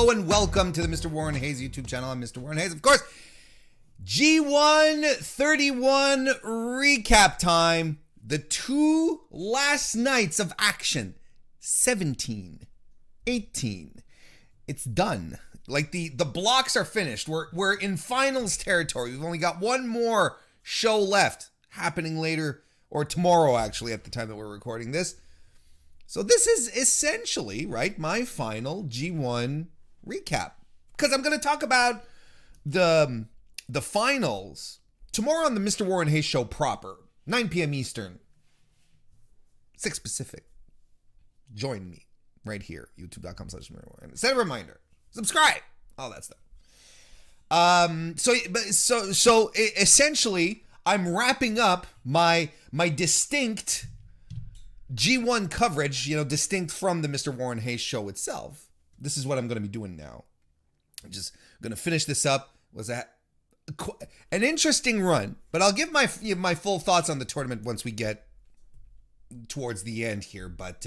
Hello and welcome to the Mr. Warren Hayes YouTube channel. I'm Mr. Warren Hayes. Of course, G1 31 recap time. The two last nights of action. 17, 18. It's done. Like the blocks are finished. We're in finals territory. We've only got one more show left happening later, or tomorrow actually at the time that we're recording this. So this is essentially, right, my final G1 recap. Because I'm going to talk about the finals tomorrow on the Mr. Warren Hayes show proper. 9 p.m. Eastern. 6 Pacific. Join me right here. YouTube.com/MrWarren. Set a reminder. Subscribe. All that stuff. So essentially, I'm wrapping up my distinct G1 coverage, distinct from the Mr. Warren Hayes show itself. This is what I'm going to be doing now. I'm just going to finish this up. Was that an interesting run? But I'll give my full thoughts on the tournament once we get towards the end here. But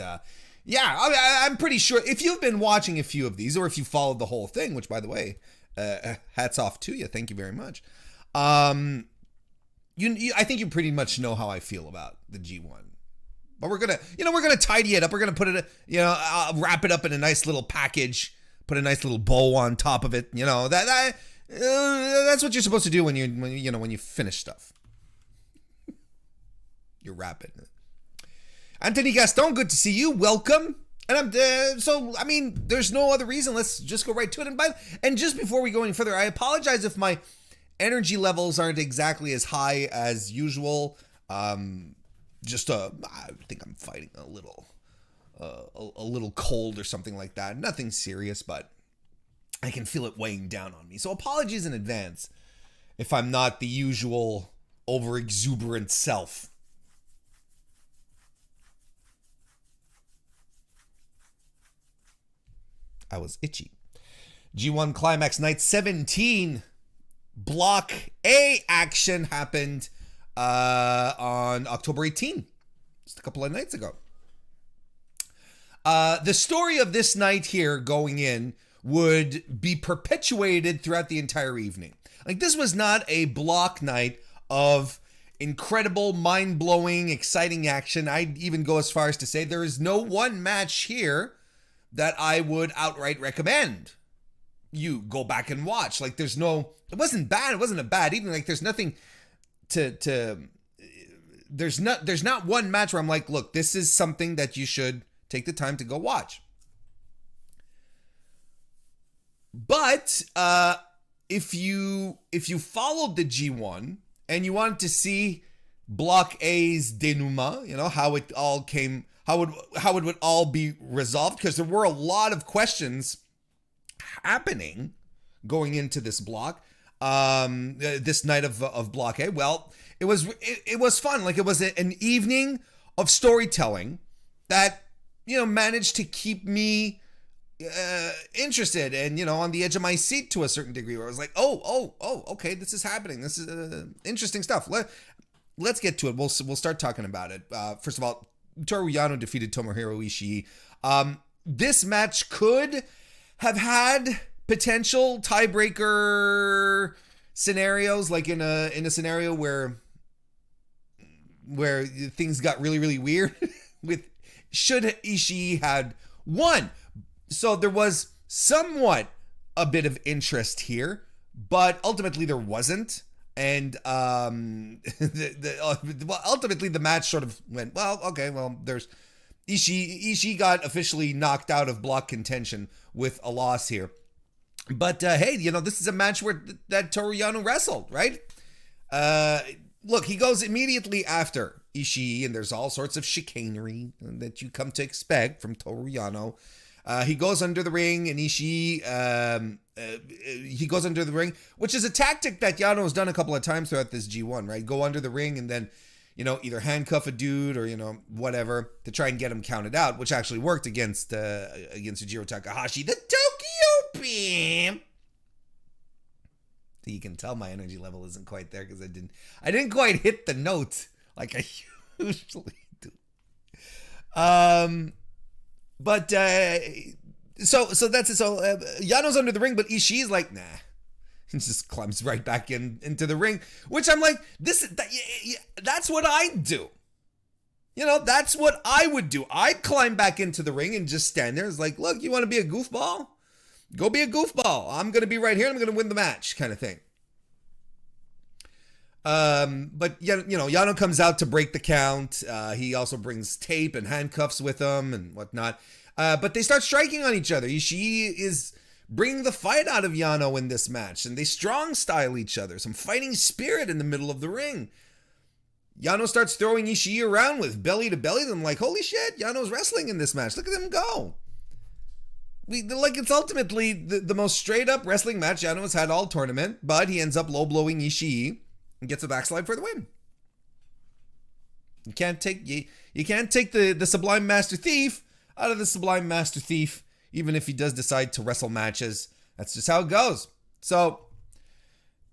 yeah, I'm pretty sure if you've been watching a few of these, or if you followed the whole thing, which by the way, hats off to you. Thank you very much. I think you pretty much know how I feel about the G1. But we're gonna tidy it up. We're gonna put it, wrap it up in a nice little package, put a nice little bow on top of it. That's what you're supposed to do when you finish stuff. You're wrapping it. Anthony Gaston, good to see you. Welcome. And there's no other reason. Let's just go right to it. And just before we go any further, I apologize if my energy levels aren't exactly as high as usual. I think I'm fighting a little cold or something like that. Nothing serious, but I can feel it weighing down on me. So apologies in advance if I'm not the usual over-exuberant self. I was itchy. G1 Climax Night 17 Block A action happened on October 18, just a couple of nights ago. The story of this night here going in would be perpetuated throughout the entire evening. Like, this was not a block night of incredible, mind-blowing, exciting action. I'd even go as far as to say there is no one match here that I would outright recommend you go back and watch. Like, it wasn't bad. It wasn't a bad evening. Like, there's nothing there's not one match where I'm like, look, this is something that you should take the time to go watch. But if you followed the G1 and you wanted to see Block A's denouement, how it all came, how it would all be resolved, because there were a lot of questions happening going into this block, this night of Block A. Well, it was fun. Like, it was an evening of storytelling that managed to keep me interested and on the edge of my seat to a certain degree, where I was like, oh, okay, this is happening. This is interesting stuff. Let's get to it. We'll start talking about it. First of all, Toriyano defeated Tomohiro Ishii. This match could have had potential tiebreaker scenarios, like in a scenario where things got really, really weird with should Ishii had won. So there was somewhat a bit of interest here, but ultimately there wasn't. And ultimately the match sort of went, well, okay, well, there's Ishii got officially knocked out of block contention with a loss here. But hey, this is a match where that Toriyano wrestled, right? Look, he goes immediately after Ishii, and there's all sorts of chicanery that you come to expect from Toriyano. He goes under the ring, and Ishii, he goes under the ring, which is a tactic that Yano has done a couple of times throughout this G1, right? Go under the ring and then, either handcuff a dude or, whatever to try and get him counted out, which actually worked against Yujiro Takahashi, the Tokyo Pimp. So you can tell my energy level isn't quite there because I didn't quite hit the note like I usually do. But So that's it. So Yano's under the ring, but Ishii's like, nah. He just climbs right back into the ring, which I'm like, that's what I do. You know, that's what I would do. I'd climb back into the ring and just stand there. It's like, look, you want to be a goofball? Go be a goofball. I'm going to be right here and I'm going to win the match, kind of thing. But you know, Yano comes out to break the count. He also brings tape and handcuffs with him and whatnot. But they start striking on each other. Ishii is bringing the fight out of Yano in this match, and they strong style each other. Some fighting spirit in the middle of the ring. Yano starts throwing Ishii around with belly to belly. I'm like, holy shit, Yano's wrestling in this match. Look at him go. It's ultimately the most straight up wrestling match Yano has had all tournament, but he ends up low blowing Ishii and gets a backslide for the win. You can't take the Sublime Master Thief out of the Sublime Master Thief, even if he does decide to wrestle matches. That's just how it goes. So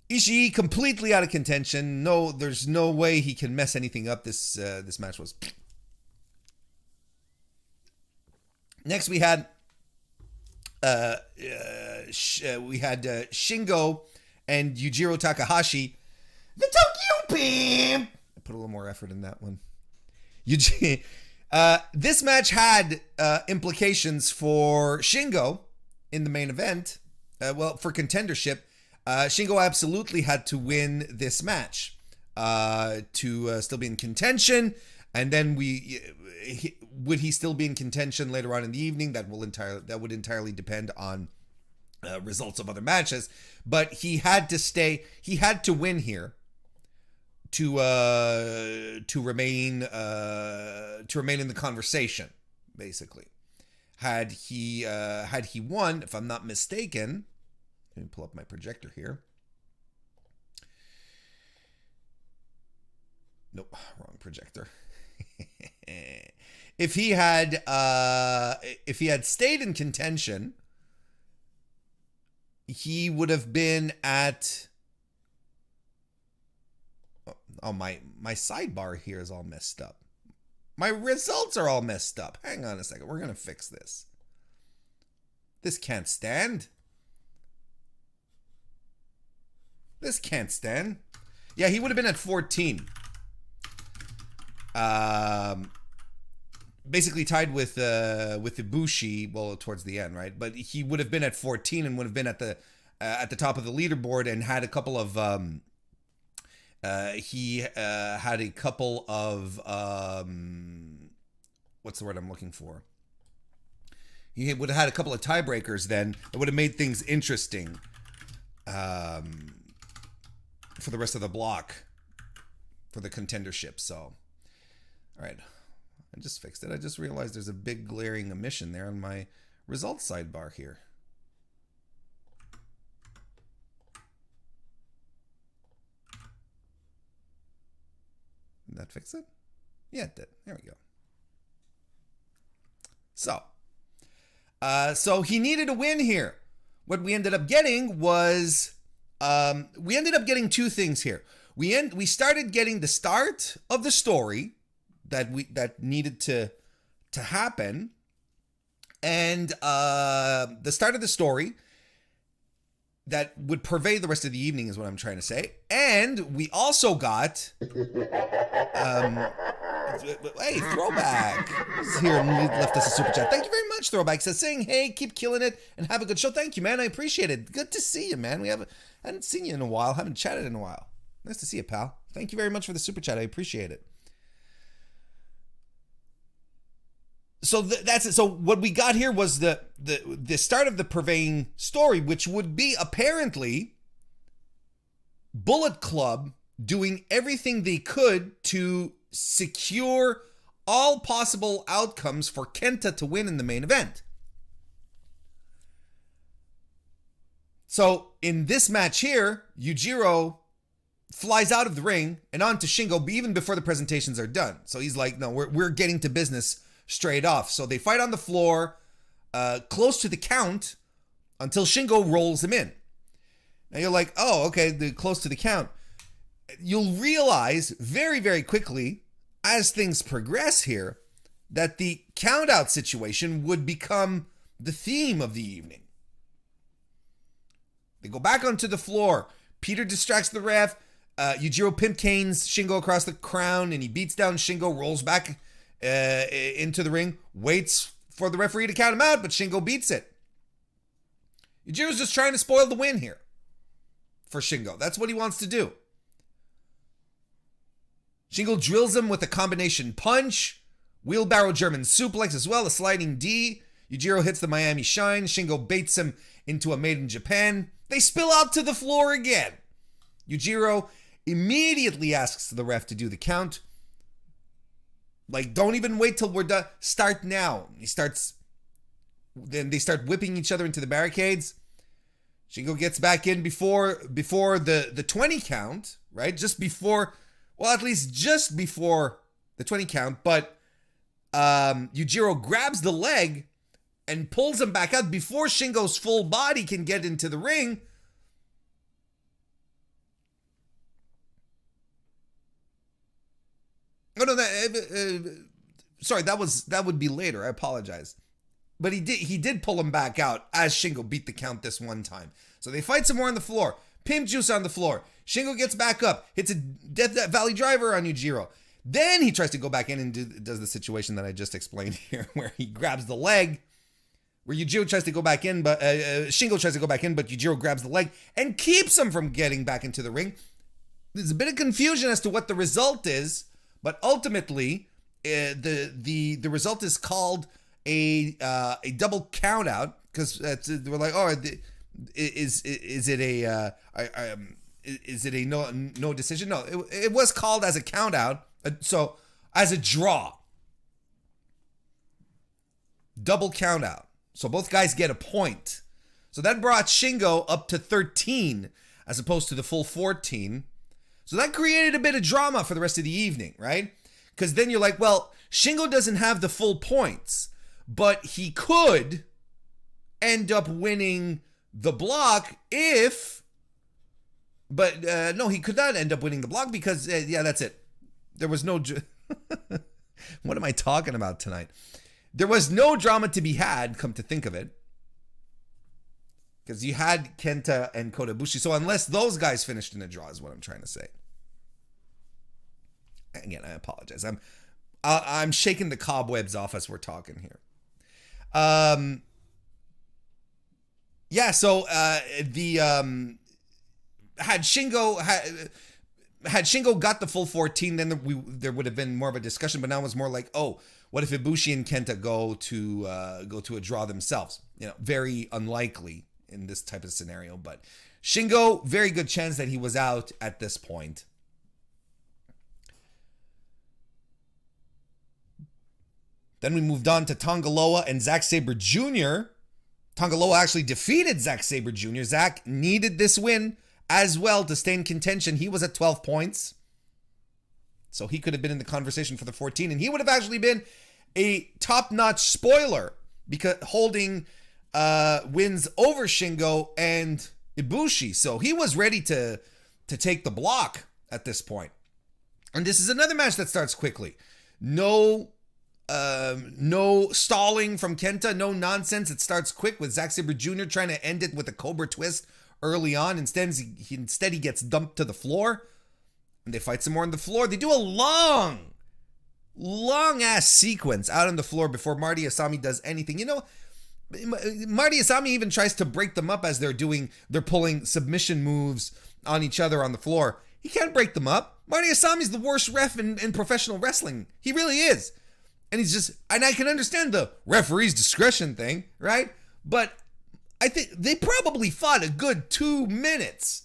Ishii completely out of contention. No, there's no way he can mess anything up. This match was. Next we had Shingo and Yujiro Takahashi, the Tokyo Pimp. I put a little more effort in that one. This match had implications for Shingo in the main event. For contendership, Shingo absolutely had to win this match to still be in contention. And then would he still be in contention later on in the evening? That would entirely depend on results of other matches. But he had to stay. He had to win here to remain in the conversation. Basically, had he won, if I'm not mistaken, let me pull up my projector here. Nope, wrong projector. If he had stayed in contention, he would have been at. Oh, my sidebar here is all messed up. My results are all messed up. Hang on a second. We're gonna fix this. This can't stand. This can't stand. Yeah, he would have been at 14. Basically tied with Ibushi, well, towards the end, right? But he would have been at 14 and would have been at the top of the leaderboard and had a couple of what's the word I'm looking for? He would have had a couple of tiebreakers then that would have made things interesting for the rest of the block for the contendership. So, all right. I just fixed it. I just realized there's a big glaring omission there on my results sidebar here. Did that fix it? Yeah, it did. There we go. So he needed a win here. What we ended up getting was we ended up getting two things here. We started getting the start of the story that needed to happen, and the start of the story that would pervade the rest of the evening is what I'm trying to say. And we also got hey, Throwback is here and left us a super chat. Thank you very much, Throwback. Says, saying, hey, keep killing it and have a good show. Thank you, man. I appreciate it. Good to see you, man. I hadn't seen you in a while. Haven't chatted in a while. Nice to see you, pal. Thank you very much for the super chat. I appreciate it. So that's it. So what we got here was the start of the purveying story, which would be apparently Bullet Club doing everything they could to secure all possible outcomes for Kenta to win in the main event. So in this match here, Yujiro flies out of the ring and on to Shingo even before the presentations are done. So he's like, no, we're getting to business straight off. So they fight on the floor, close to the count, until Shingo rolls him in. Now you're like, oh, okay, they're close to the count. You'll realize very, very quickly, as things progress here, that the count-out situation would become the theme of the evening. They go back onto the floor. Peter distracts the ref. Yujiro pimp canes Shingo across the crown, and he beats down Shingo, rolls back into the ring, waits for the referee to count him out, but Shingo beats it. Yujiro's just trying to spoil the win here for Shingo. That's what he wants to do. Shingo drills him with a combination punch, wheelbarrow German suplex as well, a sliding D. Yujiro hits the Miami Shine. Shingo baits him into a Made in Japan. They spill out to the floor again. Yujiro immediately asks the ref to do the count. Like, don't even wait till we're done. Start now. Then they start whipping each other into the barricades. Shingo gets back in before the 20 count, right? Just before, well, at least just before the 20 count. But Yujiro grabs the leg and pulls him back out before Shingo's full body can get into the ring. Oh no, sorry, that would be later. I apologize. But he did pull him back out as Shingo beat the count this one time. So they fight some more on the floor. Pimp juice on the floor. Shingo gets back up, hits a Death Valley driver on Yujiro. Then he tries to go back in and does the situation that I just explained here, where he grabs the leg, where Yujiro tries to go back in, but Shingo tries to go back in, but Yujiro grabs the leg and keeps him from getting back into the ring. There's a bit of confusion as to what the result is, but ultimately, the result is called a double count out, because we're like, oh, is it a no decision? No, it was called as a count out, so as a draw, double count out. So both guys get a point. So that brought Shingo up to 13 as opposed to the full 14. So that created a bit of drama for the rest of the evening, right? Because then you're like, well, Shingo doesn't have the full points, but he could end up winning the block if... But no, he could not end up winning the block because, yeah, that's it. There was no... What am I talking about tonight? There was no drama to be had, come to think of it. Because you had Kenta and Kodebushi. So unless those guys finished in a draw is what I'm trying to say. Again, I apologize. I'm shaking the cobwebs off as we're talking here. Yeah, so had Shingo got the full 14, then there would have been more of a discussion. But now it was more like, oh, what if Ibushi and Kenta go to a draw themselves? You know, very unlikely in this type of scenario. But Shingo, very good chance that he was out at this point. Then we moved on to Tanga Loa and Zack Saber Jr. Tanga Loa actually defeated Zack Saber Jr. Zack needed this win as well to stay in contention. He was at 12 points. So he could have been in the conversation for the 14. And he would have actually been a top-notch spoiler, because holding wins over Shingo and Ibushi. So he was ready to take the block at this point. And this is another match that starts quickly. No stalling from Kenta, no nonsense. It starts quick with Zack Saber Jr. trying to end it with a Cobra twist early on. Instead, he gets dumped to the floor. And they fight some more on the floor. They do a long ass sequence out on the floor before Marty Asami does anything. You know, Marty Asami even tries to break them up as they're pulling submission moves on each other on the floor. He can't break them up. Marty Asami's the worst ref in professional wrestling. He really is. And and I can understand the referee's discretion thing, right? But I think they probably fought a good 2 minutes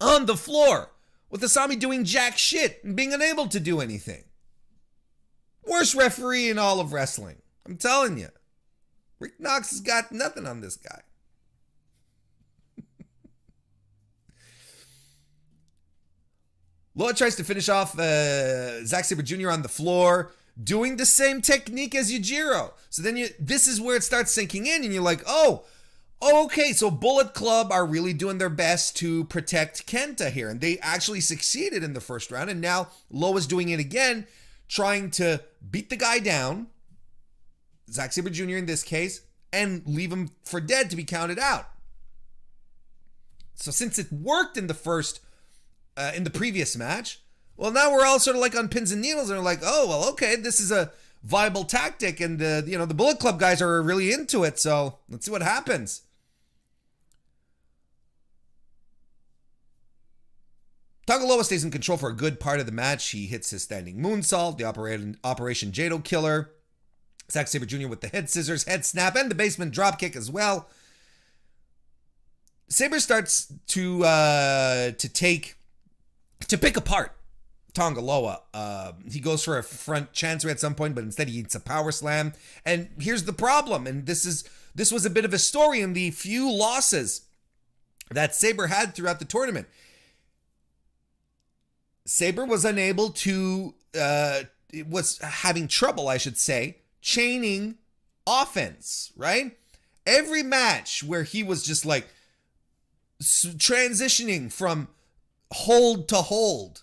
on the floor with Asami doing jack shit and being unable to do anything. Worst referee in all of wrestling. I'm telling you. Rick Knox has got nothing on this guy. Loa tries to finish off Zack Saber Jr. on the floor, doing the same technique as Yujiro. So then this is where it starts sinking in, and you're like, oh, okay, so Bullet Club are really doing their best to protect Kenta here. And they actually succeeded in the first round, and now Loa's doing it again, trying to beat the guy down, Zack Saber Jr. in this case, and leave him for dead to be counted out. So since it worked in the previous match, well, now we're all sort of like on pins and needles, and we're like, oh, well, okay, this is a viable tactic, and the Bullet Club guys are really into it, so let's see what happens. Tanga Loa stays in control for a good part of the match. He hits his standing moonsault, the Operation Jado Killer, Zack Saber Jr. with the head scissors, head snap, and the basement dropkick as well. Saber starts to pick apart Tanga Loa. He goes for a front chancery at some point, but instead he eats a power slam. And here's the problem, and this was a bit of a story in the few losses that Saber had throughout the tournament. Saber was unable to, was having trouble, I should say, chaining offense, right? Every match where he was just like transitioning from hold to hold,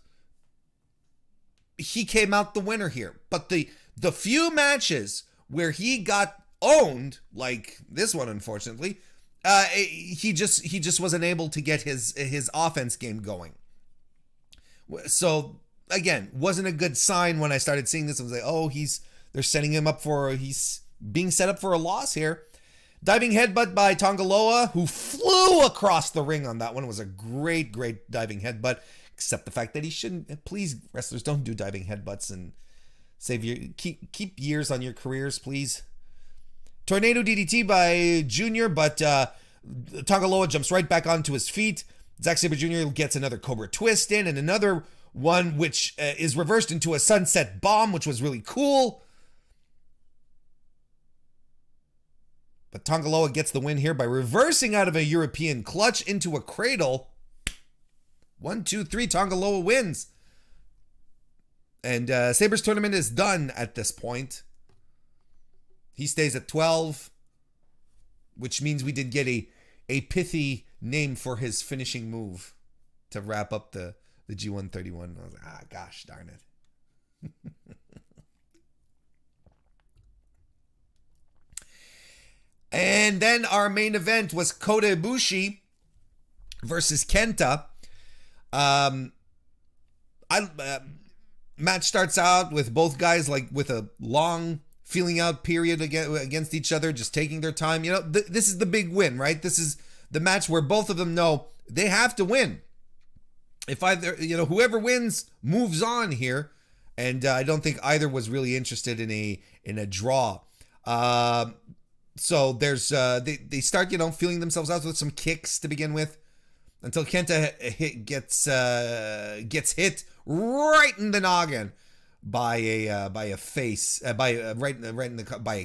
he came out the winner here. But the few matches where he got owned, like this one, unfortunately, he just wasn't able to get his offense game going. So again, wasn't a good sign when I started seeing this. I was like, oh, they're setting him up he's being set up for a loss here. Diving headbutt by Tanga Loa, who flew across the ring on that one. It was a great, great diving headbutt, except the fact that he shouldn't. Please, wrestlers, don't do diving headbutts and keep years on your careers, please. Tornado DDT by Junior, but Tanga Loa jumps right back onto his feet. Zack Saber Jr. gets another Cobra Twist in, and another one which is reversed into a Sunset Bomb, which was really cool. But Tanga Loa gets the win here by reversing out of a European clutch into a cradle. 1, 2, 3, Tanga Loa wins. And Saber's tournament is done at this point. He stays at 12, which means we did get a pithy name for his finishing move to wrap up the G1 31. I was like, gosh darn it. And then our main event was Kodebushi versus Kenta. Match starts out with both guys like with a long feeling out period against each other, just taking their time. This is the big win, right? This is the match where both of them know they have to win. If whoever wins moves on here, and I don't think either was really interested in a draw. So there's they start feeling themselves out with some kicks to begin with, until Kenta gets hit right in the noggin by a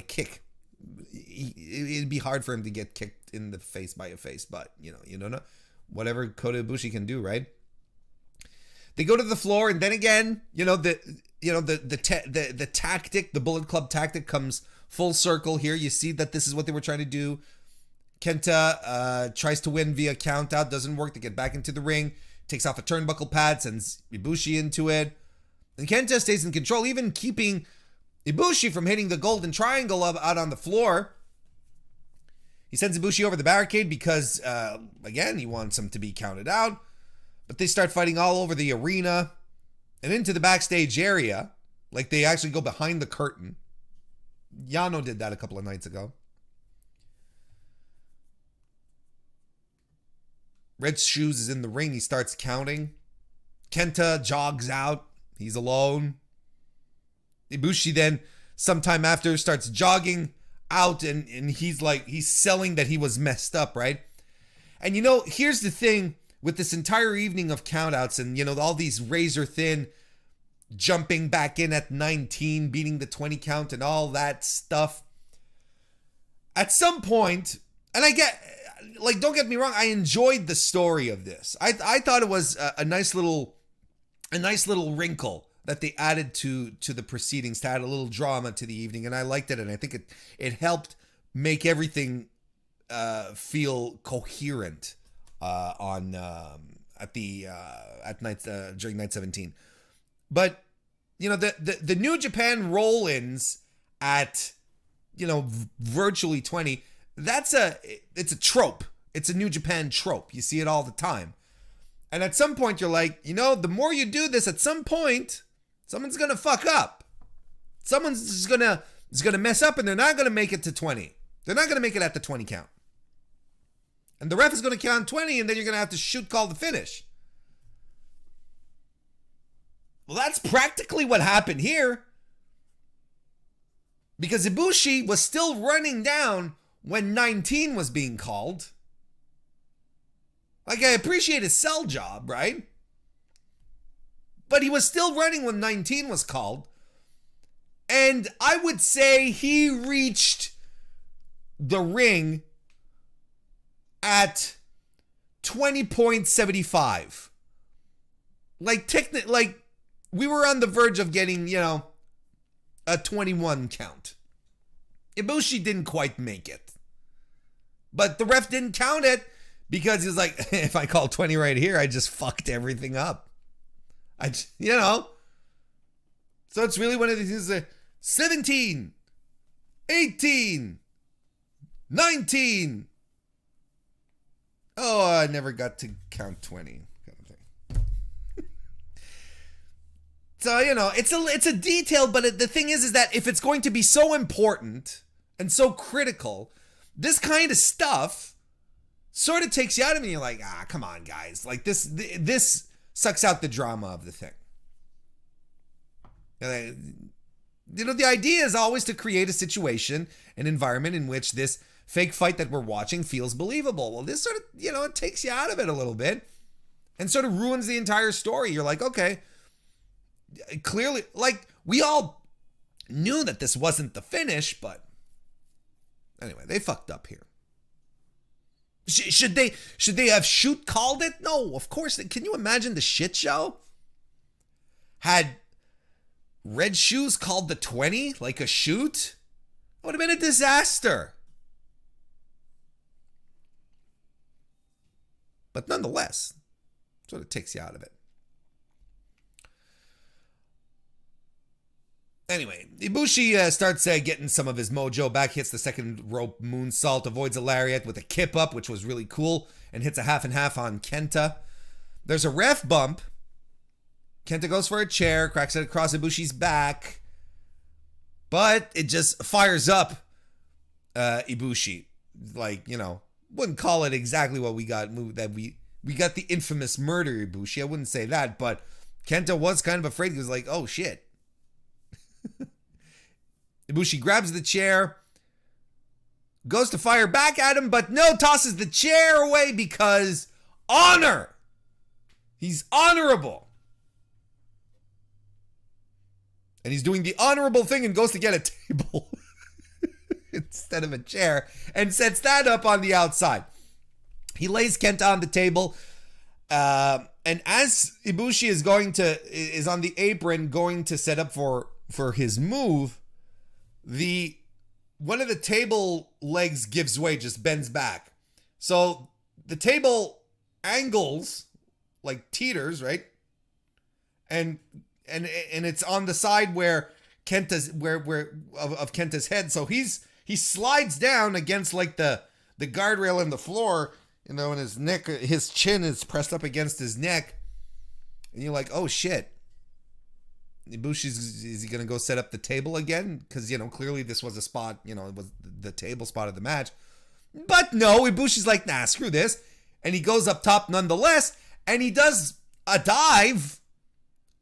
kick. It'd be hard for him to get kicked in the face by a face, but you don't know. Whatever Kodebushi can do, right? They go to the floor, and then again, the tactic, the Bullet Club tactic, comes full circle here. You see that this is what they were trying to do. Kenta tries to win via count out, doesn't work. They get back into the ring, takes off a turnbuckle pad, sends Ibushi into it, and Kenta stays in control, even keeping Ibushi from hitting the golden triangle out on the floor. He sends Ibushi over the barricade because, again, he wants him to be counted out. But they start fighting all over the arena and into the backstage area. Like they actually go behind the curtain. Yano did that a couple of nights ago. Red Shoes is in the ring. He starts counting. Kenta jogs out. He's alone. Ibushi then, sometime after, starts jogging out, and he's selling that he was messed up, right? And here's the thing with this entire evening of countouts and all these razor thin jumping back in at 19, beating the 20 count and all that stuff. At some point, and don't get me wrong, I enjoyed the story of this. I thought it was a nice little wrinkle that they added to the proceedings to add a little drama to the evening, and I liked it, and I think it helped make everything feel coherent during night 17. But the New Japan roll-ins at virtually 20, it's a trope. It's a New Japan trope. You see it all the time. And at some point you're like, the more you do this, at some point, someone's going to fuck up. Someone's just going to mess up and they're not going to make it to 20. They're not going to make it at the 20 count. And the ref is going to count 20 and then you're going to have to call the finish. Well, that's practically what happened here. Because Ibushi was still running down when 19 was being called. Like, I appreciate his sell job, right? But he was still running when 19 was called. And I would say he reached the ring at 20.75. Like, we were on the verge of getting, a 21 count. Ibushi didn't quite make it. But the ref didn't count it because he's like, if I call 20 right here, I just fucked everything up. So it's really one of these things, 17, 18, 19. Oh, I never got to count 20. Kind of thing. So, it's a detail, but the thing is that if it's going to be so important and so critical, this kind of stuff sort of takes you out of it. You're like, come on, guys. Like, this sucks out the drama of the thing. The idea is always to create a situation, an environment in which this fake fight that we're watching feels believable. Well, this sort of, it takes you out of it a little bit and sort of ruins the entire story. You're like, okay, clearly, like, we all knew that this wasn't the finish, but anyway, they fucked up here. Should they have called it? No, of course. Can you imagine the shit show? Had Red Shoes called the 20 like a shoot? It would have been a disaster. But nonetheless, sort of takes you out of it. Anyway, Ibushi starts getting some of his mojo back, hits the second rope moonsault, avoids a lariat with a kip up, which was really cool, and hits a half and half on Kenta. There's a ref bump. Kenta goes for a chair, cracks it across Ibushi's back, but it just fires up Ibushi. Like, wouldn't call it exactly what we got. That we got the infamous murder Ibushi. I wouldn't say that, but Kenta was kind of afraid. He was like, oh shit. Ibushi grabs the chair, goes to fire back at him, but no, tosses the chair away because honor. He's honorable. And he's doing the honorable thing and goes to get a table instead of a chair and sets that up on the outside. He lays Kenta on the table. And as Ibushi is on the apron going to set up for his move, one of the table legs gives way, just bends back. So the table angles, like teeters, right? And it's on the side where Kenta's of Kenta's head. So he slides down against like the guardrail in the floor, and his neck, his chin is pressed up against his neck. And you're like, oh shit. Is he going to go set up the table again? Because, clearly this was a spot, it was the table spot of the match. But no, Ibushi's like, nah, screw this. And he goes up top nonetheless. And he does a dive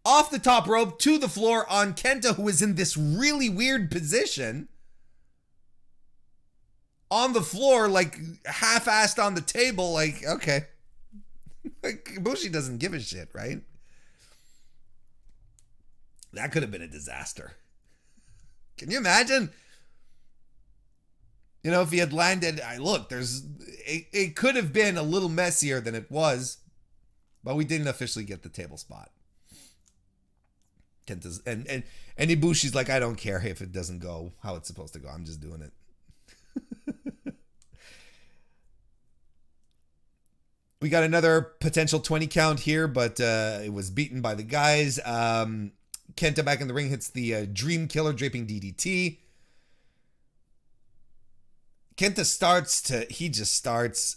off the top rope to the floor on Kenta, who is in this really weird position on the floor, like half-assed on the table. Like, okay. Like, Ibushi doesn't give a shit, right? That could have been a disaster. Can you imagine? If he had landed, it could have been a little messier than it was, but we didn't officially get the table spot. Kenta's and Ibushi's like, I don't care if it doesn't go how it's supposed to go. I'm just doing it. We got another potential 20 count here, but it was beaten by the guys. Kenta back in the ring hits the Dream Killer draping DDT. Kenta starts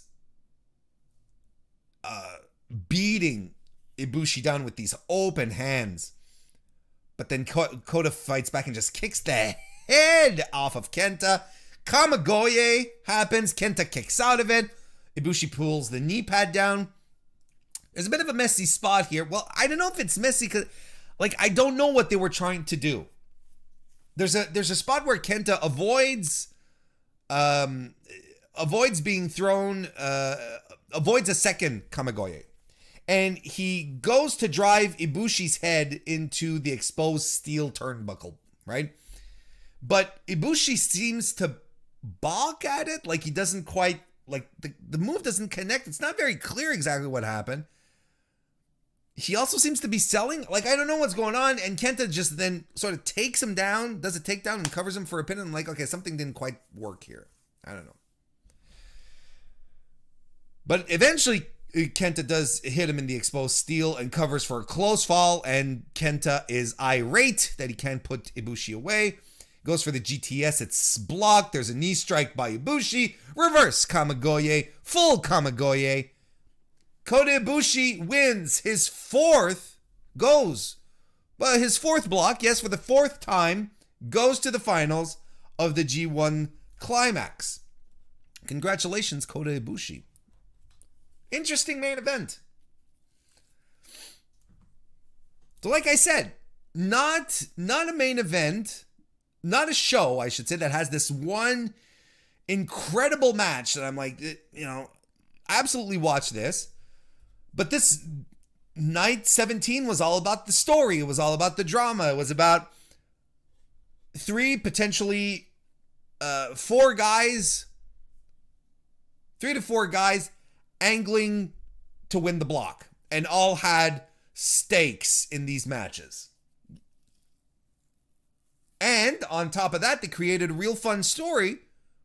beating Ibushi down with these open hands. But then Kota fights back and just kicks the head off of Kenta. Kamigoye happens. Kenta kicks out of it. Ibushi pulls the knee pad down. There's a bit of a messy spot here. Well, I don't know if it's messy because, like, I don't know what they were trying to do. There's a spot where Kenta avoids being thrown, avoids a second Kamigoye. And he goes to drive Ibushi's head into the exposed steel turnbuckle, right? But Ibushi seems to balk at it. Like, he doesn't quite, like, the move doesn't connect. It's not very clear exactly what happened. He also seems to be selling. Like, I don't know what's going on. And Kenta just then sort of takes him down, does a takedown, and covers him for a pin. And I'm like, okay, something didn't quite work here. I don't know. But eventually, Kenta does hit him in the exposed steel and covers for a close fall, and Kenta is irate that he can't put Ibushi away. Goes for the GTS, it's blocked. There's a knee strike by Ibushi. Reverse Kamigoye, full Kamigoye. Kodebushi wins his fourth block, yes, for the fourth time, goes to the finals of the G1 Climax. Congratulations, Kodebushi. Interesting main event. So like I said, not a main event, not a show, I should say, that has this one incredible match that I'm like, absolutely watch this. But this night 17 was all about the story. It was all about the drama. It was about three to four guys angling to win the block, and all had stakes in these matches. And on top of that, they created a real fun story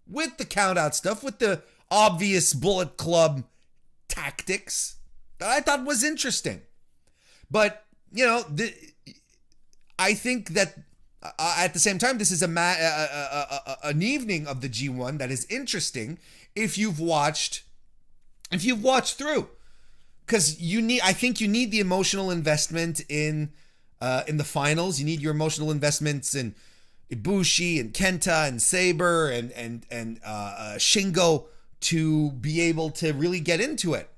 with the count out stuff, with the obvious Bullet Club tactics that I thought was interesting. But, I think that at the same time, this is an evening of the G1 that is interesting if you've watched through, because I think you need the emotional investment in the finals. You need your emotional investments in Ibushi and Kenta and Saber and Shingo to be able to really get into it.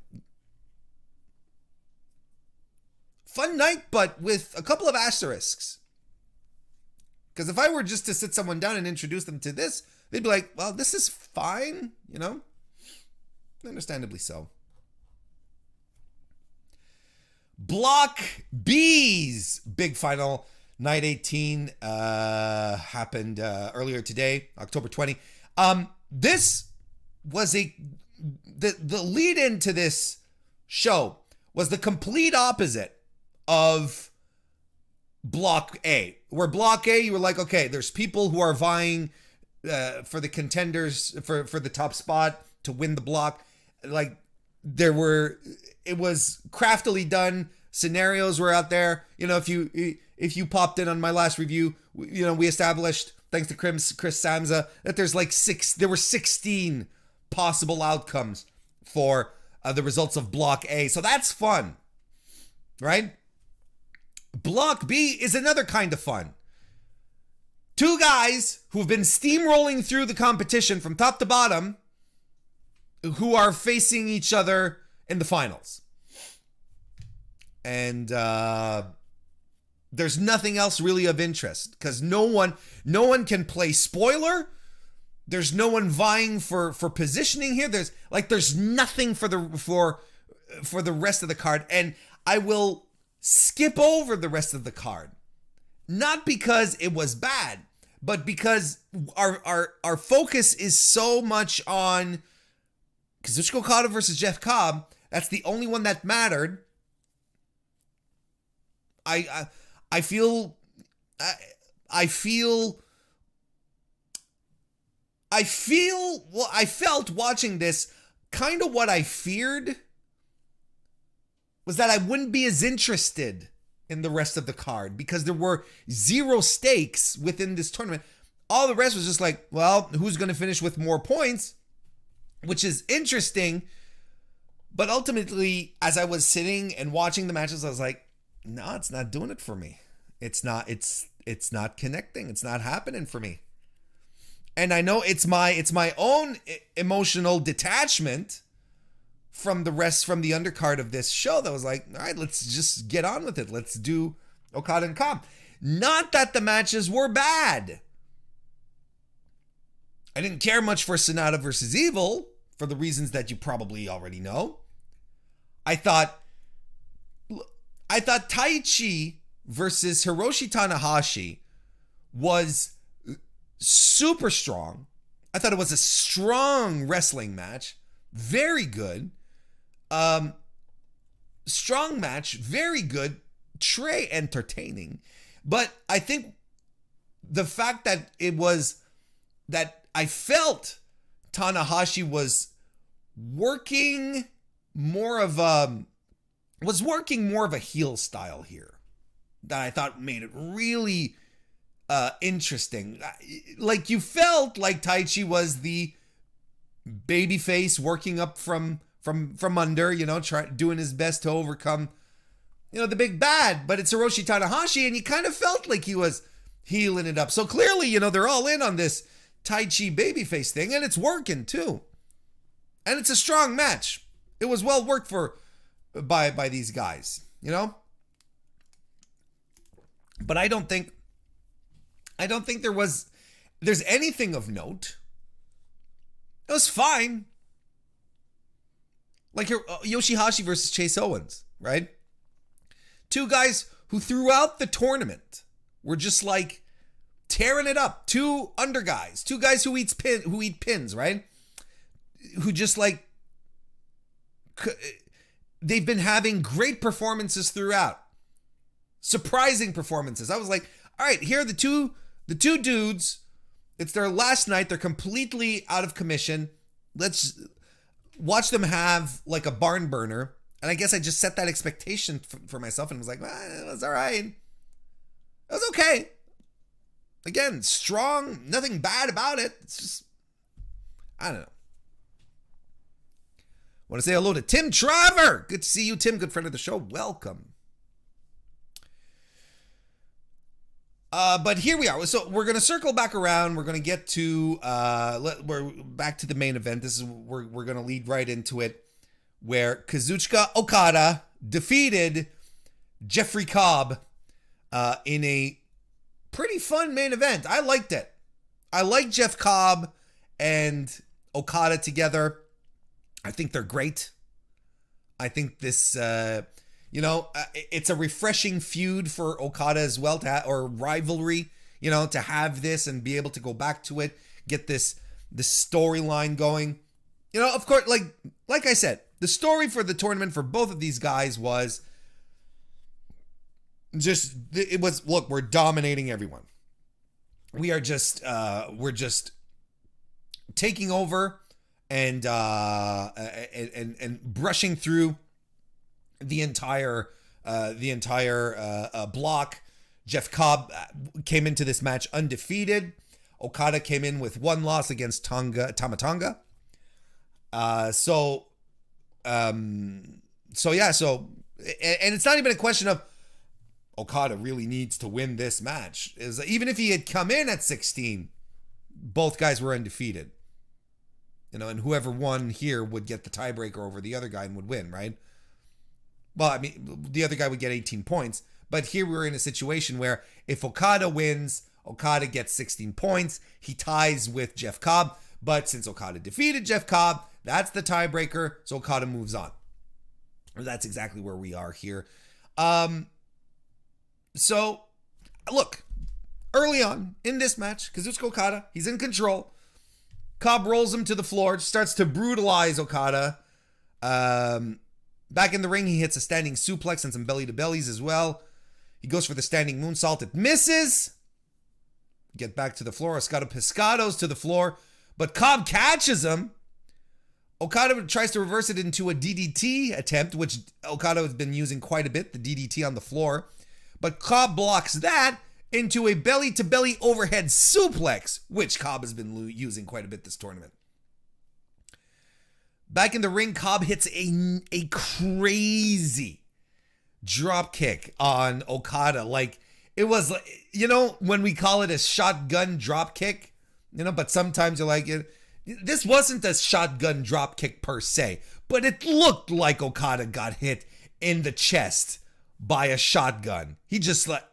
Fun night, but with a couple of asterisks. Because if I were just to sit someone down and introduce them to this, they'd be like, well, this is fine, Understandably so. Block B's big final, night 18, happened earlier today, October 20. This was the lead into this show was the complete opposite of Block A. Where Block A, you were like, okay, there's people who are vying for the contenders for the top spot to win the block. Like, it was craftily done. Scenarios were out there. If you popped in on my last review, we established, thanks to Chris Samza, that there were 16 possible outcomes for the results of Block A. So that's fun, right? Block B is another kind of fun. Two guys who've been steamrolling through the competition from top to bottom, who are facing each other in the finals. And there's nothing else really of interest, because no one can play spoiler. There's no one vying for positioning here. There's nothing for the rest of the card. And I will skip over the rest of the card. Not because it was bad, but because our focus is so much on Kazuchika Okada versus Jeff Cobb. That's the only one that mattered. I felt watching this kind of what I feared was that I wouldn't be as interested in the rest of the card because there were zero stakes within this tournament. all the rest was just like, well, who's going to finish with more points? Which is interesting. But ultimately, as I was sitting and watching the matches, I was like, no, it's not doing it for me. It's not connecting. It's not happening for me. And I know it's my own emotional detachment from the undercard of this show that was like, all right, let's just get on with it. Let's do Okada and Cobb. Not that the matches were bad. I didn't care much for Sonata versus Evil for the reasons that you probably already know. I thought Tai Chi versus Hiroshi Tanahashi was super strong. I thought it was a strong wrestling match. Very good. Strong match. Very good. Très entertaining. But I think the fact that I felt Tanahashi was working more of a heel style here that I thought made it really interesting. Like, you felt like Tai Chi was the baby face working up from under, doing his best to overcome, the big bad, but it's Hiroshi Tanahashi, and you kind of felt like he was healing it up. So clearly, they're all in on this Tai Chi babyface thing, and it's working too. And it's a strong match. It was well worked by these guys, But I don't think there's anything of note. It was fine. Like Yoshihashi versus Chase Owens, right? Two guys who throughout the tournament were just like tearing it up. Two under guys. Two guys who eat pins, right? Who just like, they've been having great performances throughout. Surprising performances. I was like, all right, here are the two dudes. It's their last night. They're completely out of commission. Let's watch them have like a barn burner. And I guess I just set that expectation for myself and was like, it was all right. It was okay. Again, strong, nothing bad about it. It's just, I don't know. Want to say hello to Tim Traver. Good to see you, Tim. Good friend of the show. Welcome. But here we are. So we're going to circle back around. We're going to get to, we're back to the main event. This is, we're going to lead right into it, where Kazuchika Okada defeated Jeffrey Cobb in a pretty fun main event. I liked it. I like Jeff Cobb and Okada together. I think they're great. I think this, it's a refreshing feud for Okada as well, or rivalry, to have this and be able to go back to it, get this storyline going. Of course, like I said, the story for the tournament for both of these guys was look, we're dominating everyone. We're just taking over and brushing through the entire block. Jeff Cobb came into this match undefeated. Okada came in with one loss against Tama Tonga. So it's not even a question of Okada really needs to win this match. Even if he had come in at 16, both guys were undefeated. And whoever won here would get the tiebreaker over the other guy and would win, right? Well, I mean, the other guy would get 18 points. But here we're in a situation where if Okada wins, Okada gets 16 points. He ties with Jeff Cobb. But since Okada defeated Jeff Cobb, that's the tiebreaker. So Okada moves on. That's exactly where we are here. So, look, early on in this match, Kazuchika Okada, he's in control. Cobb rolls him to the floor, starts to brutalize Okada. Back in the ring, he hits a standing suplex and some belly-to-bellies as well. He goes for the standing moonsault. It misses. Get back to the floor. Escada Pescados to the floor. But Cobb catches him. Okada tries to reverse it into a DDT attempt, which Okada has been using quite a bit, the DDT on the floor. But Cobb blocks that into a belly-to-belly overhead suplex, which Cobb has been using quite a bit this tournament. Back in the ring, Cobb hits a crazy drop kick on Okada. Like, it was, you know, when we call it a shotgun drop kick, you know, but sometimes you're like, this wasn't a shotgun drop kick per se, but it looked like Okada got hit in the chest by a shotgun. He just like,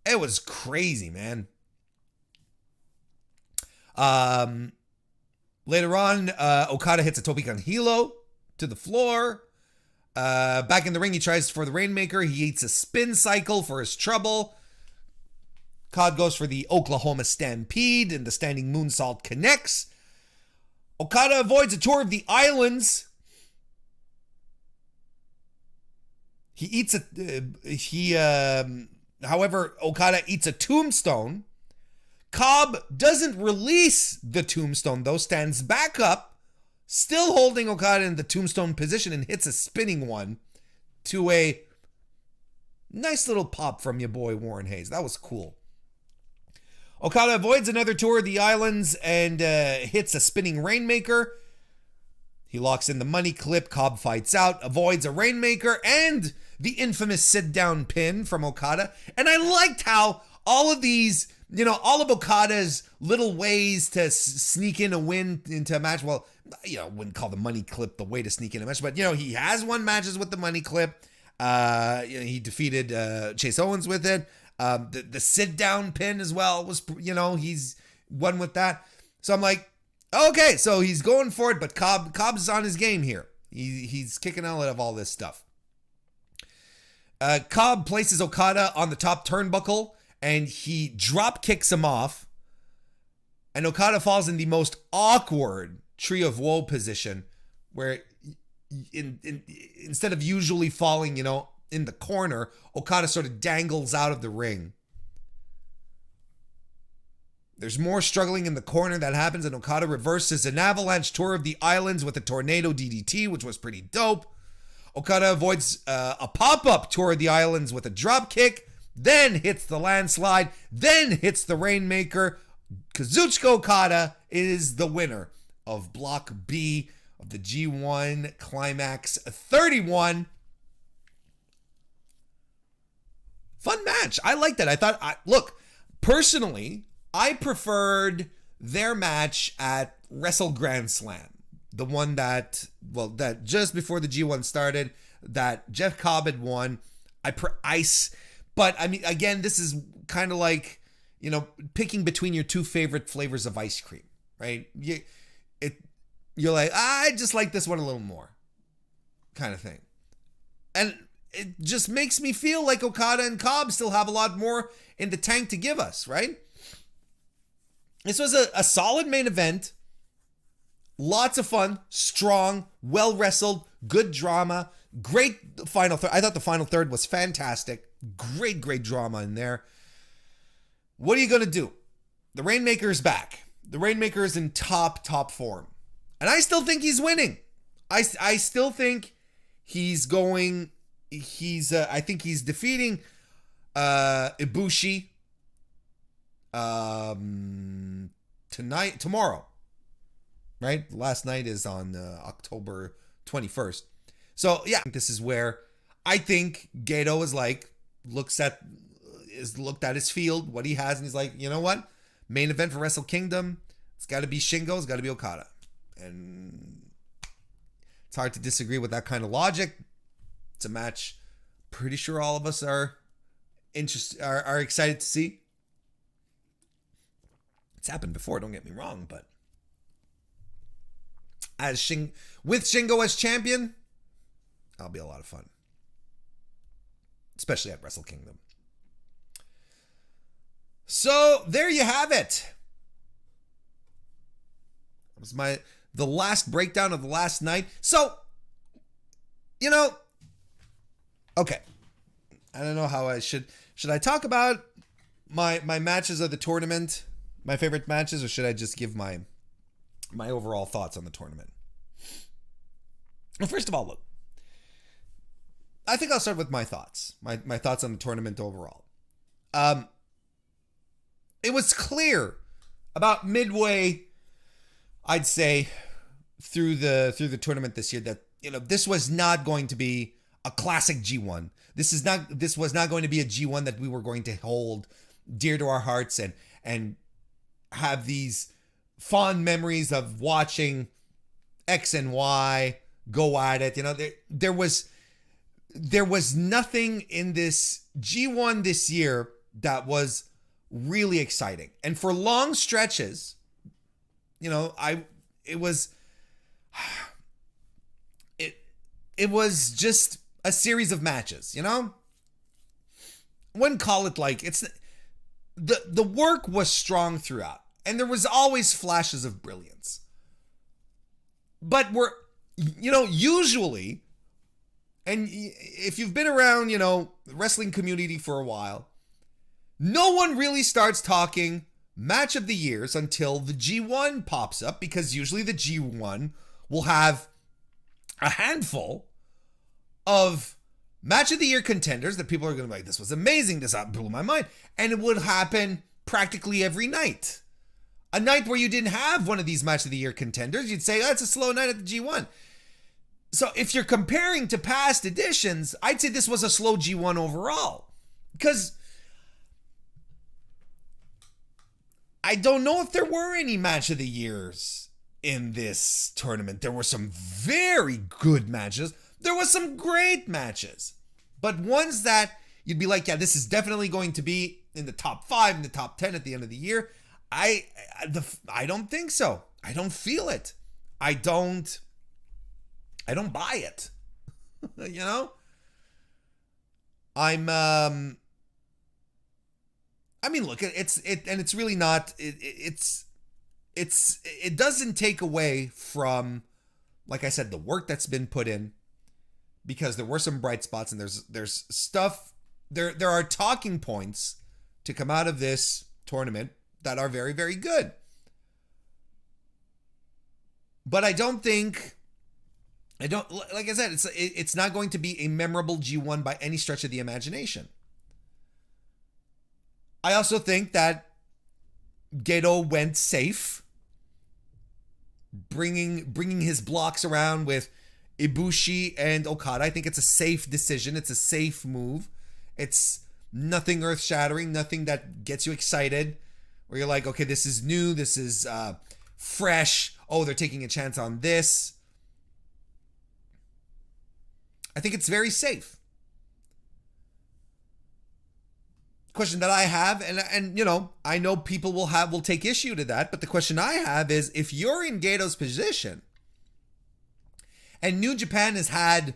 it was crazy, man. Later on, Okada hits a Tope con Hilo to the floor. Back in the ring, he tries for the Rainmaker. He eats a spin cycle for his trouble. Cobb goes for the Oklahoma Stampede, and the standing moonsault connects. Okada avoids a tour of the islands. However, Okada eats a tombstone. Cobb doesn't release the tombstone, though, stands back up, still holding Okada in the tombstone position, and hits a spinning one to a nice little pop from your boy Warren Hayes. That was cool. Okada avoids another tour of the islands and hits a spinning Rainmaker. He locks in the money clip. Cobb fights out, avoids a Rainmaker and the infamous sit-down pin from Okada. And I liked how all of these, you know, all of Okada's little ways to sneak in a win into a match. Well, you know, I wouldn't call the money clip the way to sneak in a match, but, you know, he has won matches with the money clip. He defeated Chase Owens with it. The sit-down pin as well was, you know, he's won with that. So I'm like, okay, so he's going for it, but Cobb's on his game here. He's kicking out of all this stuff. Cobb places Okada on the top turnbuckle, and he drop kicks him off. And Okada falls in the most awkward Tree of Woe position, where instead of usually falling, you know, in the corner, Okada sort of dangles out of the ring. There's more struggling in the corner that happens, and Okada reverses an avalanche tour of the islands with a tornado DDT, which was pretty dope. Okada avoids a pop-up tour of the islands with a drop kick, then hits the landslide, then hits the Rainmaker. Kazuchika Okada is the winner of Block B of the G1 Climax 31. Fun match. I liked that. I thought, look, personally, I preferred their match at Wrestle Grand Slam. The one that just before the G1 started, that Jeff Cobb had won. But I mean, again, this is kind of like, you know, picking between your two favorite flavors of ice cream, right? You're like, I just like this one a little more, kind of thing. And it just makes me feel like Okada and Cobb still have a lot more in the tank to give us, right? This was a solid main event. Lots of fun, strong, well wrestled, good drama, great final third. I thought the final third was fantastic. Great drama in there. What are you going to do? The Rainmaker is back. The Rainmaker is in top form. And I still think he's winning. I still think he's going... I think he's defeating Ibushi tomorrow, right? Last night is on October 21st. So yeah, this is where I think Gedo is like, looked at his field, what he has, and he's like, you know what? Main event for Wrestle Kingdom, it's got to be Shingo, it's got to be Okada. And it's hard to disagree with that kind of logic. It's a match pretty sure all of us are excited to see. It's happened before, don't get me wrong, but with Shingo as champion, that'll be a lot of fun. Especially at Wrestle Kingdom. So there you have it. That was the last breakdown of the last night. So, you know, okay. I don't know how I should I talk about my matches of the tournament, my favorite matches, or should I just give my overall thoughts on the tournament? Well, first of all, look. I think I'll start with my thoughts. My thoughts on the tournament overall. it was clear about midway, I'd say, through the tournament this year that, you know, this was not going to be a classic G1. This was not going to be a G1 that we were going to hold dear to our hearts and have these fond memories of watching X and Y go at it. You know, there was nothing in this G1 this year that was really exciting. And for long stretches, you know, it was just a series of matches, you know? Wouldn't call it like it's the work was strong throughout, and there was always flashes of brilliance. But usually, and if you've been around, you know, the wrestling community for a while, no one really starts talking match of the years until the G1 pops up, because usually the G1 will have a handful of match of the year contenders that people are going to be like, this was amazing, this blew my mind. And it would happen practically every night. A night where you didn't have one of these match of the year contenders, you'd say, oh, it's a slow night at the G1. So if you're comparing to past editions, I'd say this was a slow G1 overall. Because I don't know if there were any match of the years in this tournament. There were some very good matches. There was some great matches, but ones that you'd be like, yeah, this is definitely going to be in the top 5, in the top 10 at the end of the year. I don't think so. I don't feel it. I don't buy it. You know? I mean, look, it's really not, it doesn't take away from, like I said, the work that's been put in, because there were some bright spots, and there's stuff, there are talking points to come out of this tournament that are very, very good. But like I said, it's not going to be a memorable G1 by any stretch of the imagination. I also think that Gedo went safe, bringing his blocks around with Ibushi and Okada. I think it's a safe decision. It's a safe move. It's nothing earth-shattering, nothing that gets you excited, where you're like, okay, this is new, this is fresh. Oh, they're taking a chance on this. I think it's very safe. Question that I have, and you know, I know people will take issue to that, but the question I have is, if you're in Gedo's position and New Japan has had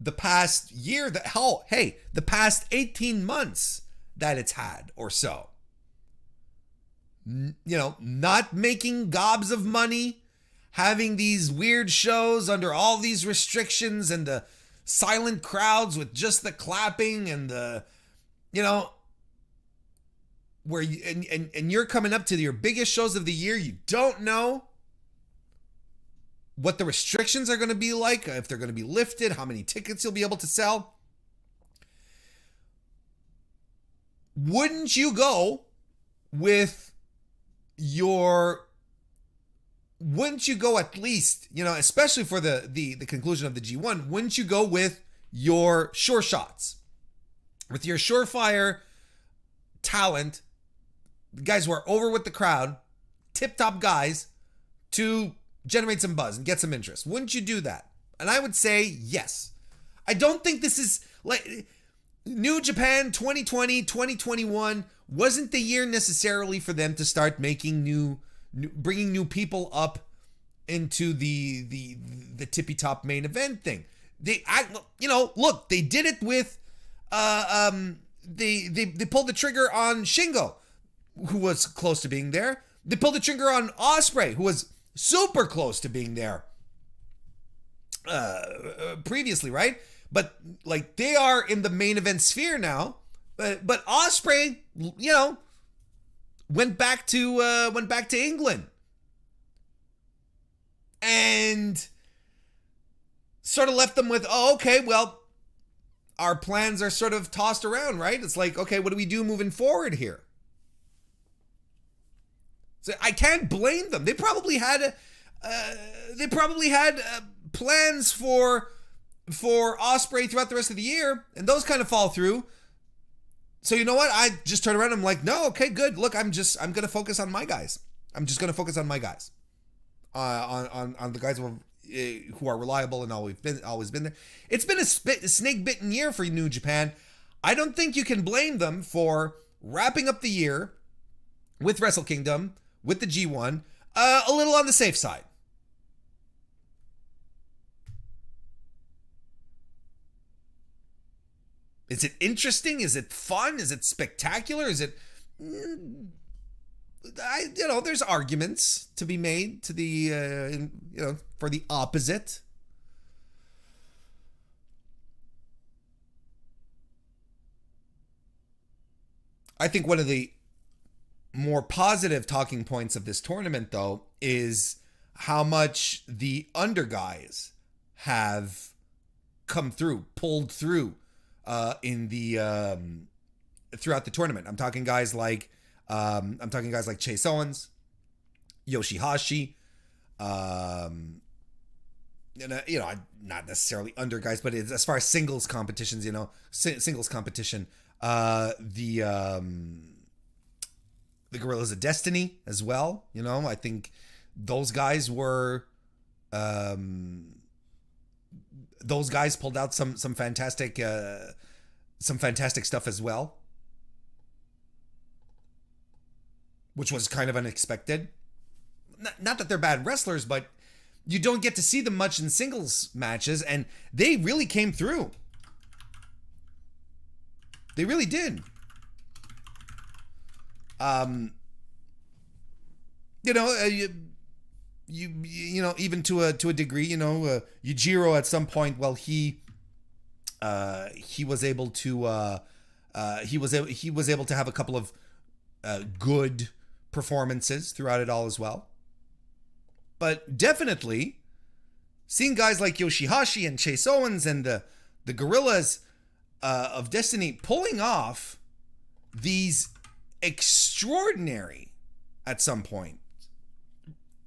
the past year, the past 18 months that it's had or so, you know, not making gobs of money, having these weird shows under all these restrictions and the silent crowds with just the clapping and the, you know, where you, and you're coming up to your biggest shows of the year, you don't know what the restrictions are going to be like, if they're going to be lifted, how many tickets you'll be able to sell. Wouldn't you go at least, you know, especially for the conclusion of the G1, wouldn't you go with your sure shots, with your surefire talent, guys who are over with the crowd, tip-top guys, to generate some buzz and get some interest? Wouldn't you do that? And I would say yes. I don't think this is like New Japan 2020, 2021 wasn't the year necessarily for them to start making bringing new people up into the tippy top main event thing. They did it with they pulled the trigger on Shingo, who was close to being there. They pulled the trigger on Ospreay, who was super close to being there previously, right? But like, they are in the main event sphere now. But Ospreay, you know, went back to England and sort of left them with, oh, okay, well, our plans are sort of tossed around, right? It's like, okay, what do we do moving forward here? So I can't blame them. They probably had plans for Ospreay throughout the rest of the year, and those kind of fall through. So you know what? I just turn around and I'm like, no, okay, good. Look, I'm gonna focus on my guys. I'm just gonna focus on my guys, on the guys who are reliable and always been there. It's been a snake bitten year for New Japan. I don't think you can blame them for wrapping up the year with Wrestle Kingdom, with the G1, a little on the safe side. Is it interesting? Is it fun? Is it spectacular? Is it... there's arguments to be made to the, for the opposite. I think one of the more positive talking points of this tournament, though, is how much the under guys have come through, pulled through in the throughout the tournament. I'm talking guys like Chase Owens, Yoshihashi, not necessarily under guys, but it's, as far as singles competitions, singles competition, the Guerrillas of Destiny as well. I think those guys were, those guys pulled out some fantastic stuff as well, which was kind of unexpected. Not that they're bad wrestlers, but you don't get to see them much in singles matches, and they really came through. They really did. Even to a degree, Yujiro at some point, well, he was able to have a couple of good performances throughout it all as well. But definitely seeing guys like Yoshihashi and Chase Owens and the Guerrillas of Destiny pulling off these extraordinary, at some point,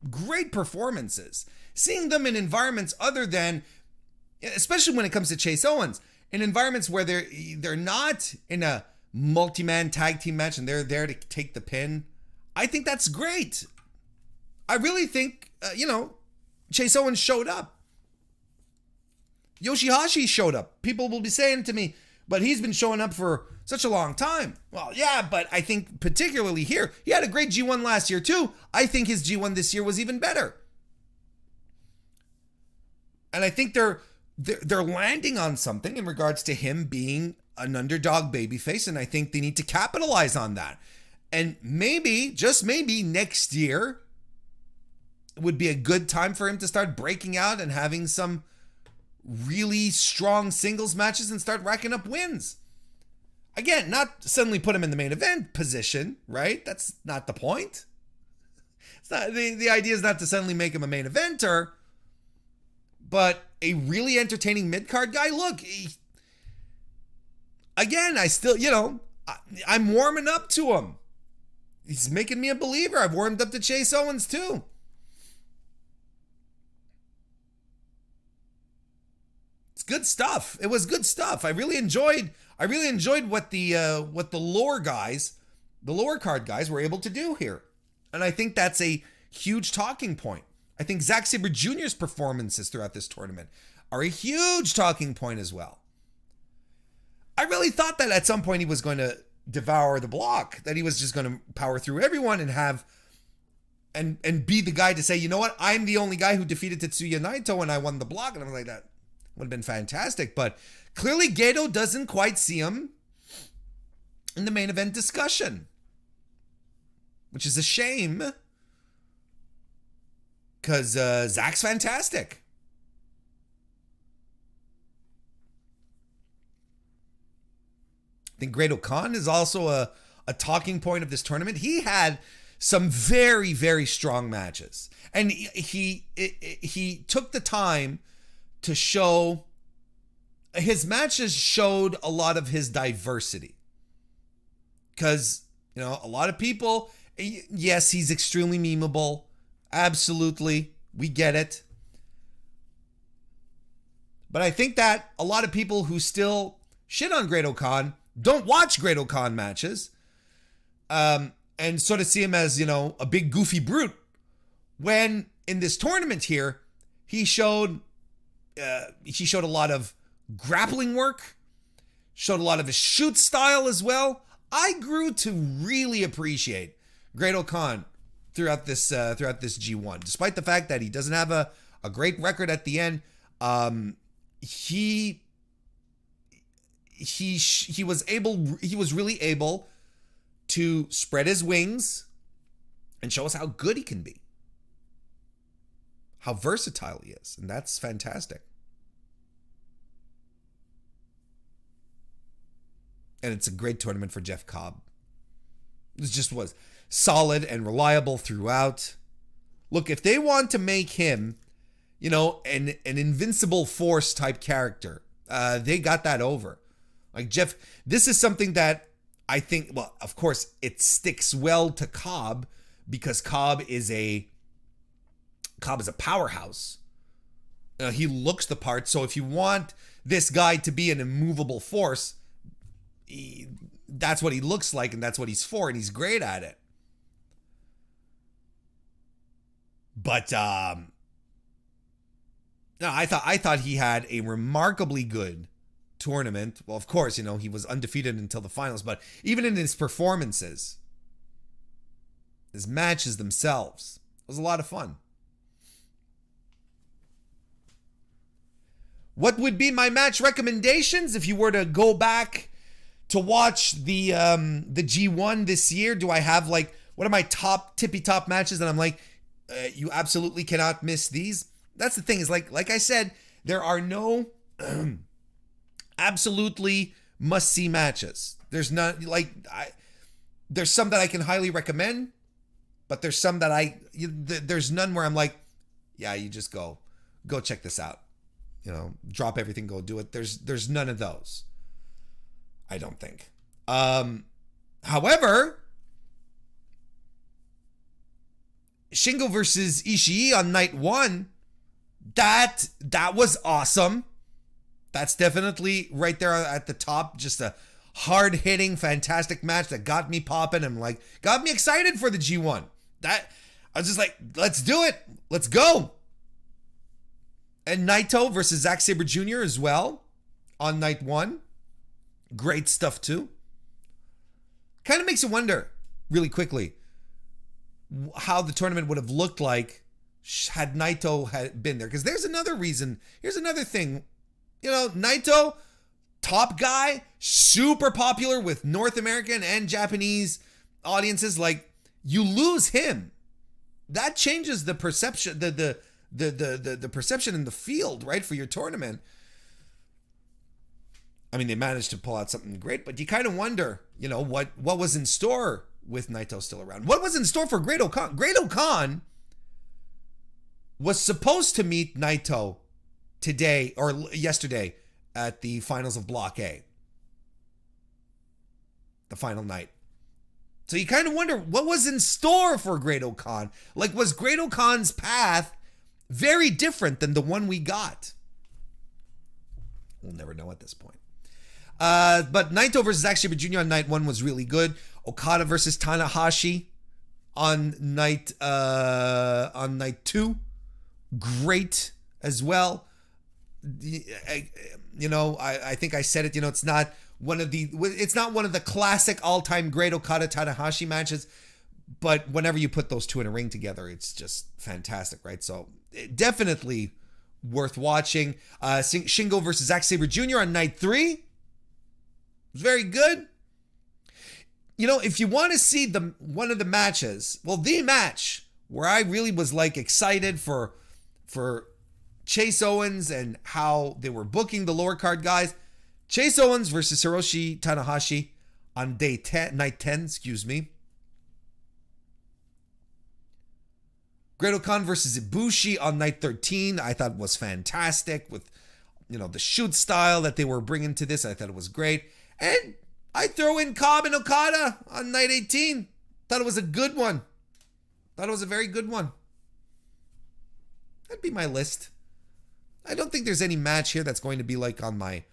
great performances, seeing them in environments other than, especially when it comes to Chase Owens, in environments where they're not in a multi-man tag team match and they're there to take the pin. I think that's great. I really think, Chase Owens showed up. Yoshihashi showed up. People will be saying to me, but he's been showing up for such a long time. Well, yeah, but I think particularly here, he had a great G1 last year too. I think his G1 this year was even better. And I think they're landing on something in regards to him being an underdog babyface, and I think they need to capitalize on that. And maybe, just maybe, next year would be a good time for him to start breaking out and having some really strong singles matches and start racking up wins. Again, not suddenly put him in the main event position, right? That's not the point. It's not, the idea is not to suddenly make him a main eventer, but a really entertaining mid-card guy. Look, again, I still, I'm warming up to him. He's making me a believer. I've warmed up to Chase Owens too. It's good stuff. It was good stuff. I really enjoyed what the lower card guys were able to do here. And I think that's a huge talking point. I think Zack Saber Jr.'s performances throughout this tournament are a huge talking point as well. I really thought that at some point he was going to devour the block, that he was just going to power through everyone and have and be the guy to say, you know what, I'm the only guy who defeated Tetsuya Naito and I won the block. And I was like, that would have been fantastic. But clearly Gedo doesn't quite see him in the main event discussion, which is a shame, because Zach's fantastic. I think Great Khan is also a talking point of this tournament. He had some very, very strong matches. And he took the time to show, his matches showed a lot of his diversity. Because, a lot of people Yes, he's extremely memeable. Absolutely. We get it. But I think that a lot of people who still shit on Great-O-Khan don't watch Great-O-Khan matches. And sort of see him as, a big goofy brute. When in this tournament here, he showed a lot of grappling work, showed a lot of his shoot style as well. I grew to really appreciate Great-O-Khan throughout this G1, despite the fact that he doesn't have a great record at the end. He was really able to spread his wings and show us how good he can be, how versatile he is, and that's fantastic. And it's a great tournament for Jeff Cobb. It just was solid and reliable throughout. Look, if they want to make him, an invincible force type character, they got that over. Like Jeff, this is something that I think, well, of course, it sticks well to Cobb because Cobb is a powerhouse. He looks the part. So if you want this guy to be an immovable force, that's what he looks like, and that's what he's for, and he's great at it. But no, I thought he had a remarkably good tournament. Well, of course, he was undefeated until the finals, but even in his performances, his matches themselves, it was a lot of fun. What would be my match recommendations if you were to go back to watch the G1 this year? Do I have what are my tippy top matches that I'm like, you absolutely cannot miss these? That's the thing, is like I said, there are no absolutely must-see matches. There's not, there's some that I can highly recommend, but there's some that there's none where I'm like, yeah, you just go check this out. Drop everything, go do it. There's none of those, I don't think. However, Shingo versus Ishii on night 1, that was awesome. That's definitely right there at the top. Just a hard-hitting, fantastic match that got me popping and got me excited for the G1. That I was just like, let's do it. Let's go. And Naito versus Zack Saber Jr. as well on night 1. Great stuff too. Kind of makes you wonder, really quickly, how the tournament would have looked like had Naito had been there. Because there's another reason. Here's another thing. Naito, top guy, super popular with North American and Japanese audiences. You lose him, that changes the perception, the perception in the field, right, for your tournament. I mean, they managed to pull out something great, but you kind of wonder, what was in store with Naito still around. What was in store for Great-O-Khan? Great-O-Khan was supposed to meet Naito today or yesterday at the finals of Block A. The final night. So you kind of wonder what was in store for Great-O-Khan. Was Great-O-Khan's path very different than the one we got? We'll never know at this point. But Naito versus Zack Saber Jr. on night 1 was really good. Okada versus Tanahashi on night 2, great as well. I think I said it. It's not one of the classic all-time great Okada Tanahashi matches, but whenever you put those two in a ring together, it's just fantastic, right? So definitely worth watching. Shingo versus Zack Saber Jr. on night 3 was very good. If you want to see one of the matches, the match where I really was excited for Chase Owens and how they were booking the lower card guys, Chase Owens versus Hiroshi Tanahashi on night 10, excuse me. Great-O-Khan versus Ibushi on night 13, I thought was fantastic with, the shoot style that they were bringing to this. I thought it was great. And I throw in Cobb and Okada on night 18. Thought it was a good one. Thought it was a very good one. That'd be my list. I don't think there's any match here that's going to be like on my...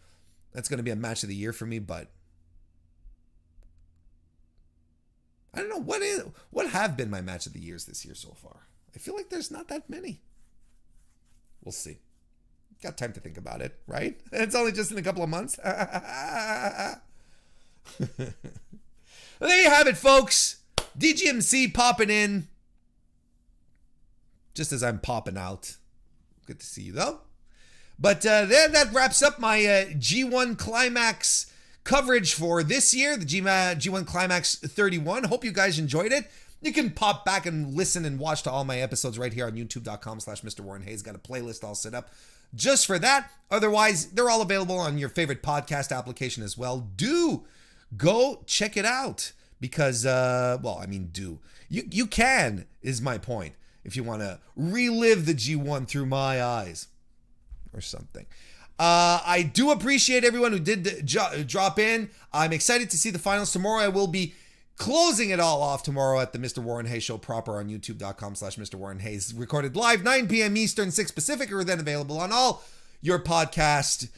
That's going to be a match of the year for me, but... I don't know. What have been my match of the years this year so far? I feel like there's not that many. We'll see. Got time to think about it, right? It's only just in a couple of months. There you have it, folks. DGMC popping in. Just as I'm popping out. Good to see you, though. But that wraps up my G1 Climax coverage for this year, the G1 Climax 31. Hope you guys enjoyed it. You can pop back and listen and watch to all my episodes right here on youtube.com/MrWarrenHayes. Got a playlist all set up just for that. Otherwise, they're all available on your favorite podcast application as well. Do go check it out because, you can, is my point, if you want to relive the G1 through my eyes or something. I do appreciate everyone who did drop in. I'm excited to see the finals tomorrow. I will be closing it all off tomorrow at the Mr. Warren Hayes Show proper on youtube.com/MrWarrenHayes. Recorded live 9 p.m. Eastern, 6 Pacific, or then available on all your podcast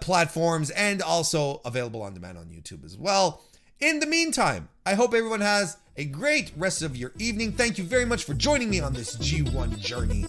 platforms and also available on demand on YouTube as well. In the meantime, I hope everyone has a great rest of your evening. Thank you very much for joining me on this G1 journey.